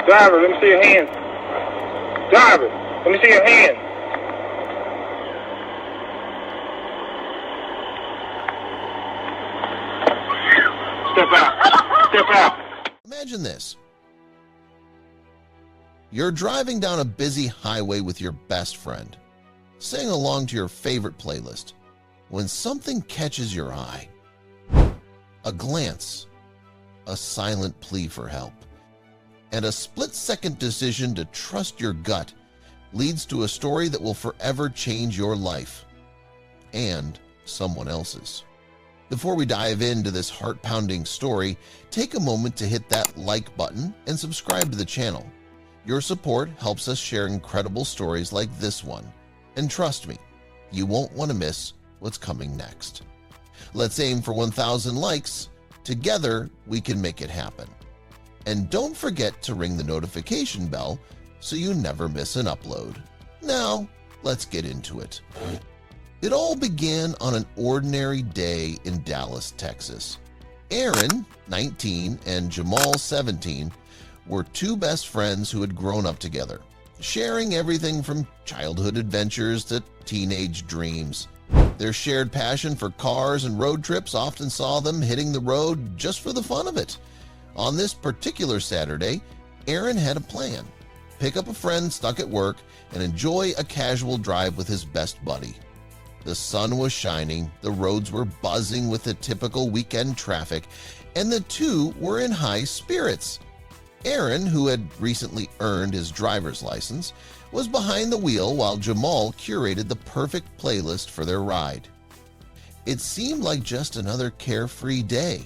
Driver, let me see your hands. Driver, let me see your hands. Step out. Step out. Imagine this. You're driving down a busy highway with your best friend, singing along to your favorite playlist, when something catches your eye. A glance, a silent plea for help, and a split-second decision to trust your gut leads to a story that will forever change your life and someone else's. Before we dive into this heart-pounding story, take a moment to hit that like button and subscribe to the channel. Your support helps us share incredible stories like this one, and trust me, you won't want to miss what's coming next. Let's aim for 1,000 likes. Together, we can make it happen. And don't forget to ring the notification bell so you never miss an upload. Now, let's get into it. It all began on an ordinary day in Dallas, Texas. Aaron, 19, and Jamal, 17, were two best friends who had grown up together, sharing everything from childhood adventures to teenage dreams. Their shared passion for cars and road trips often saw them hitting the road just for the fun of it. On this particular Saturday, Aaron had a plan: pick up a friend stuck at work and enjoy a casual drive with his best buddy. The sun was shining, the roads were buzzing with the typical weekend traffic, and the two were in high spirits. Aaron, who had recently earned his driver's license, was behind the wheel while Jamal curated the perfect playlist for their ride. It seemed like just another carefree day,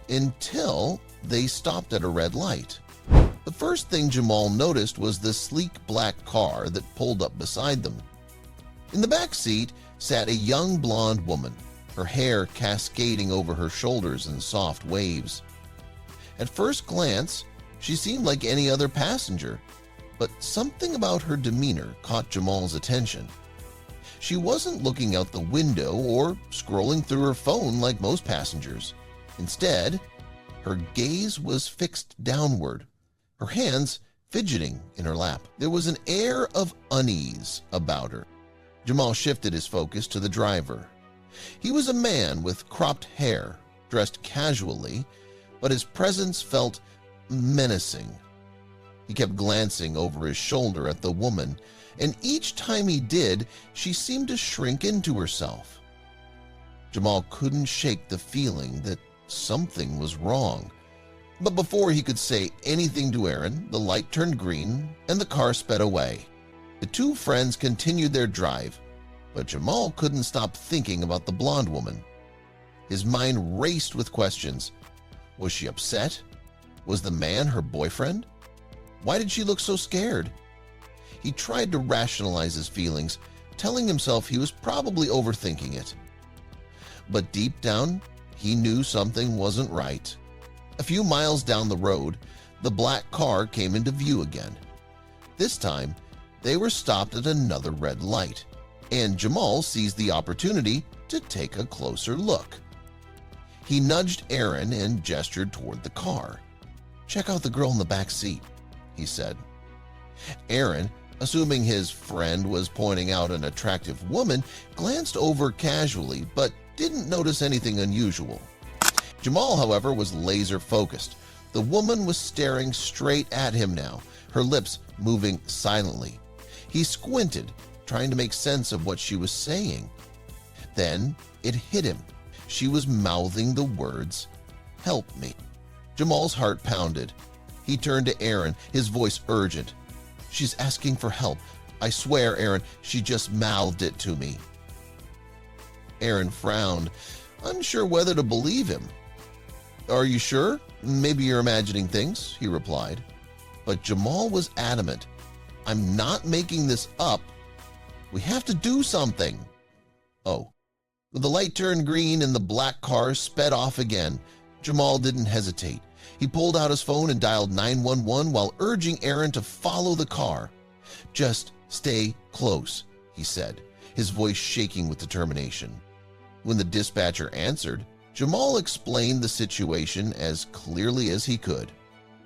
until they stopped at a red light. The first thing Jamal noticed was the sleek black car that pulled up beside them. In the back seat sat a young blonde woman, her hair cascading over her shoulders in soft waves. At first glance, she seemed like any other passenger, but something about her demeanor caught Jamal's attention. She wasn't looking out the window or scrolling through her phone like most passengers. Instead, her gaze was fixed downward, her hands fidgeting in her lap. There was an air of unease about her. Jamal shifted his focus to the driver. He was a man with cropped hair, dressed casually, but his presence felt menacing. He kept glancing over his shoulder at the woman, and each time he did, she seemed to shrink into herself. Jamal couldn't shake the feeling that something was wrong. But before he could say anything to Aaron, the light turned green and the car sped away. The two friends continued their drive, but Jamal couldn't stop thinking about the blonde woman. His mind raced with questions. Was she upset? Was the man her boyfriend? Why did she look so scared? He tried to rationalize his feelings, telling himself he was probably overthinking it. But deep down, he knew something wasn't right. A few miles down the road, the black car came into view again. This time, they were stopped at another red light, and Jamal seized the opportunity to take a closer look. He nudged Aaron and gestured toward the car. "Check out the girl in the back seat," he said. Aaron, assuming his friend was pointing out an attractive woman, glanced over casually but didn't notice anything unusual. Jamal, however, was laser-focused. The woman was staring straight at him now, her lips moving silently. He squinted, trying to make sense of what she was saying. Then it hit him. She was mouthing the words, "Help me." Jamal's heart pounded. He turned to Aaron, his voice urgent. "She's asking for help. I swear, Aaron, she just mouthed it to me." Aaron frowned, unsure whether to believe him. "Are you sure? Maybe you're imagining things," he replied. But Jamal was adamant. "I'm not making this up. We have to do something." Oh. The light turned green and the black car sped off again. Jamal didn't hesitate. He pulled out his phone and dialed 911 while urging Aaron to follow the car. "Just stay close," he said, his voice shaking with determination. When the dispatcher answered, Jamal explained the situation as clearly as he could.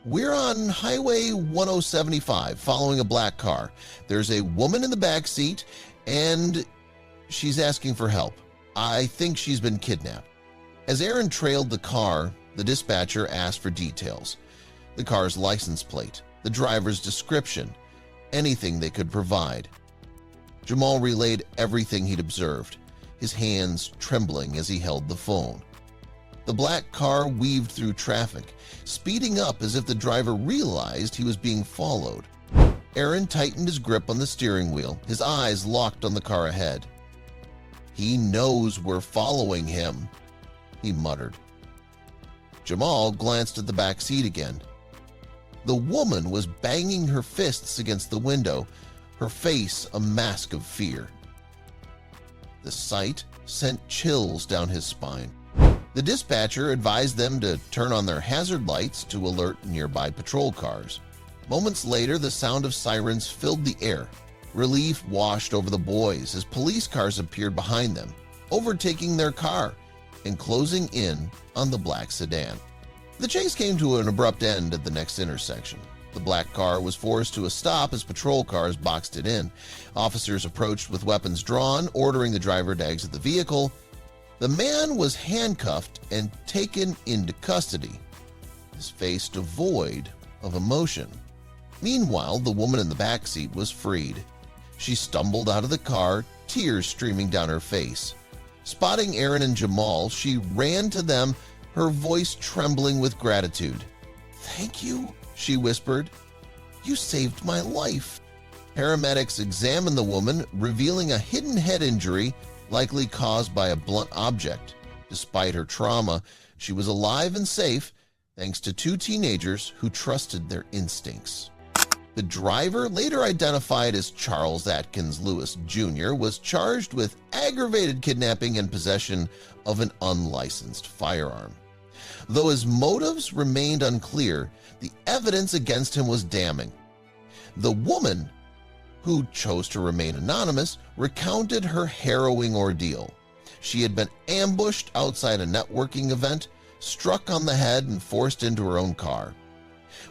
We're on Highway 1075 following a black car. There's a woman in the back seat and she's asking for help. I think she's been kidnapped. As Aaron trailed the car, the dispatcher asked for details. The car's license plate, the driver's description, anything they could provide. Jamal relayed everything he'd observed, his hands trembling as he held the phone. The black car weaved through traffic, speeding up as if the driver realized he was being followed. Aaron tightened his grip on the steering wheel, his eyes locked on the car ahead. "He knows we're following him," he muttered. Jamal glanced at the back seat again. The woman was banging her fists against the window, her face a mask of fear. The sight sent chills down his spine. The dispatcher advised them to turn on their hazard lights to alert nearby patrol cars. Moments later, the sound of sirens filled the air. Relief washed over the boys as police cars appeared behind them, overtaking their car and closing in on the black sedan. The chase came to an abrupt end at the next intersection. The black car was forced to a stop as patrol cars boxed it in. Officers approached with weapons drawn, ordering the driver to exit the vehicle. The man was handcuffed and taken into custody, his face devoid of emotion. Meanwhile, the woman in the back seat was freed. She stumbled out of the car, tears streaming down her face. Spotting Aaron and Jamal, she ran to them, her voice trembling with gratitude. "Thank you," she whispered. "You saved my life." Paramedics examined the woman, revealing a hidden head injury likely caused by a blunt object. Despite her trauma, she was alive and safe thanks to two teenagers who trusted their instincts. The driver, later identified as Charles Atkins Lewis Jr., was charged with aggravated kidnapping and possession of an unlicensed firearm. Though his motives remained unclear, the evidence against him was damning. The woman, who chose to remain anonymous, recounted her harrowing ordeal. She had been ambushed outside a networking event, struck on the head, and forced into her own car.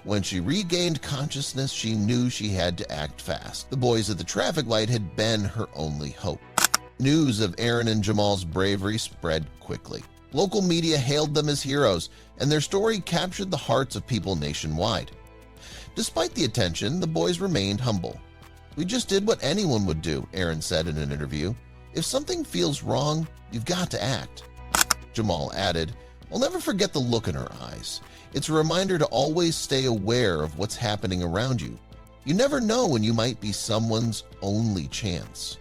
When she regained consciousness, she knew she had to act fast. The boys at the traffic light had been her only hope. News of Aaron and Jamal's bravery spread quickly. Local media hailed them as heroes, and their story captured the hearts of people nationwide. Despite the attention, the boys remained humble. "We just did what anyone would do," Aaron said in an interview. "If something feels wrong, you've got to act." Jamal added, "I'll never forget the look in her eyes. It's a reminder to always stay aware of what's happening around you. You never know when you might be someone's only chance."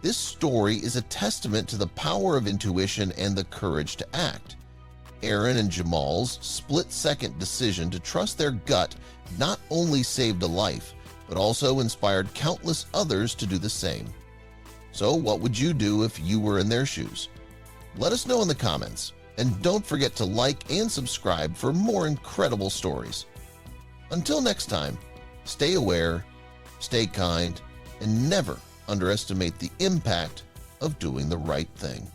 This story is a testament to the power of intuition and the courage to act. Aaron and Jamal's split-second decision to trust their gut not only saved a life, but also inspired countless others to do the same. So what would you do if you were in their shoes? Let us know in the comments, and don't forget to like and subscribe for more incredible stories. Until next time, stay aware, stay kind, and never underestimate the impact of doing the right thing.